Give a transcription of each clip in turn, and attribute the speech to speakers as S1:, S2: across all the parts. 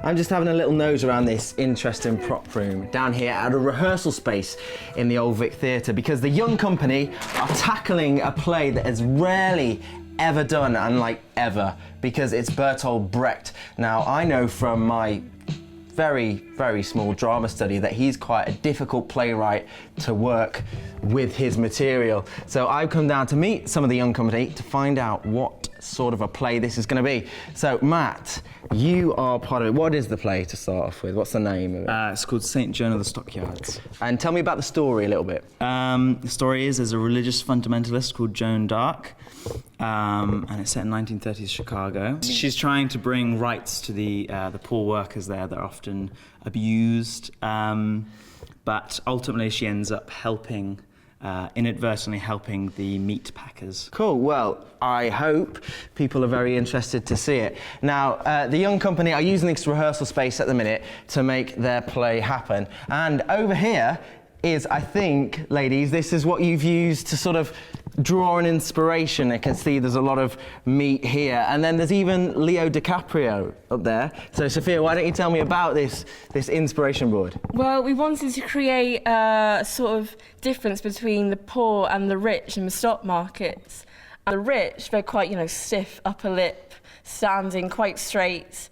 S1: I'm just having a little nose around this interesting prop room down here at a rehearsal space in the Old Vic Theatre, because the young company are tackling a play that is rarely ever done, and like ever, because it's Bertolt Brecht. Now, I know from my very small drama study that he's quite a difficult playwright to work with his material. So I've come down to meet some of the young company to find out what sort of a play this is going to be. So Matt, you are part of it. What is the play to start off with? What's the name of it?
S2: It's called St. Joan of the Stockyards.
S1: And tell me about the story a little bit.
S2: The story is there's a religious fundamentalist called Joan d'Arc, and it's set in 1930s Chicago. She's trying to bring rights to the poor workers there that are often abused, but ultimately she ends up helping, inadvertently helping the meat packers.
S1: Cool, well, I hope people are very interested to see it. Now, the young company are using this rehearsal space at the minute to make their play happen. And over here is, I think, ladies, this is what you've used to sort of draw an inspiration. I can see there's a lot of meat here. And then there's even Leo DiCaprio up there. So Sophia, why don't you tell me about this inspiration board?
S3: Well, we wanted to create a sort of difference between the poor and the rich in the stock markets. And the rich, they're quite, stiff upper lip, standing quite straight.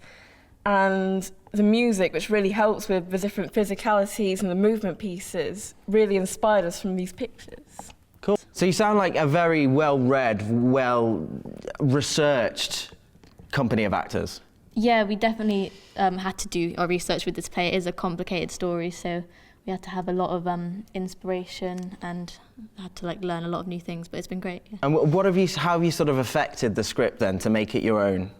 S3: And the music, which really helps with the different physicalities and the movement pieces, really inspired us from these pictures.
S1: Cool. So you sound like a very well-read, well-researched company of actors.
S4: Yeah, we definitely had to do our research with this play. It is a complicated story, so we had to have a lot of inspiration and had to learn a lot of new things, but it's been great. Yeah.
S1: And how have you sort of affected the script then to make it your own?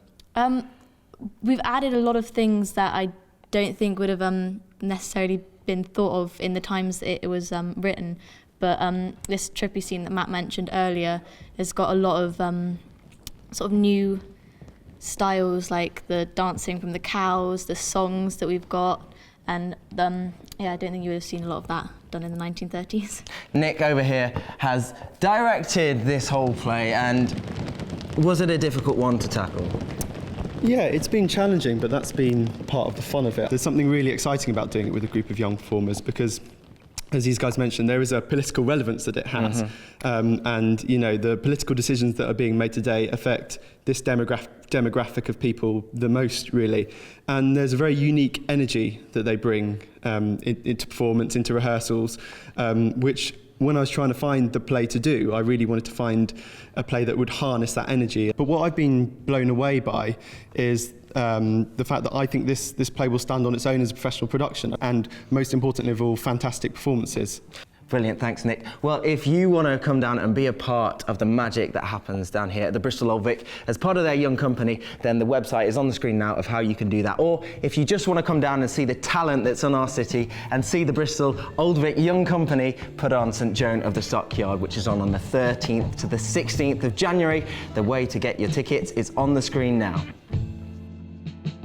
S4: We've added a lot of things that I don't think would have necessarily been thought of in the times it was written. But this trippy scene that Matt mentioned earlier has got a lot of sort of new styles, like the dancing from the cows, the songs that we've got, and I don't think you would have seen a lot of that done in the 1930s. Nick
S1: over here has directed this whole play, and was it a difficult one to tackle?
S5: Yeah, it's been challenging, but that's been part of the fun of it. There's something really exciting about doing it with a group of young performers because, as these guys mentioned, there is a political relevance that it has. And, the political decisions that are being made today affect this demographic of people the most, really. And there's a very unique energy that they bring into performance, into rehearsals, which, when I was trying to find the play to do, I really wanted to find a play that would harness that energy. But what I've been blown away by is the fact that I think this play will stand on its own as a professional production, and most importantly of all, fantastic performances.
S1: Brilliant, thanks Nick. Well, if you want to come down and be a part of the magic that happens down here at the Bristol Old Vic as part of their young company, then the website is on the screen now of how you can do that. Or if you just want to come down and see the talent that's in our city and see the Bristol Old Vic Young Company put on St. Joan of the Stockyard, which is on the 13th to the 16th of January. The way to get your tickets is on the screen now.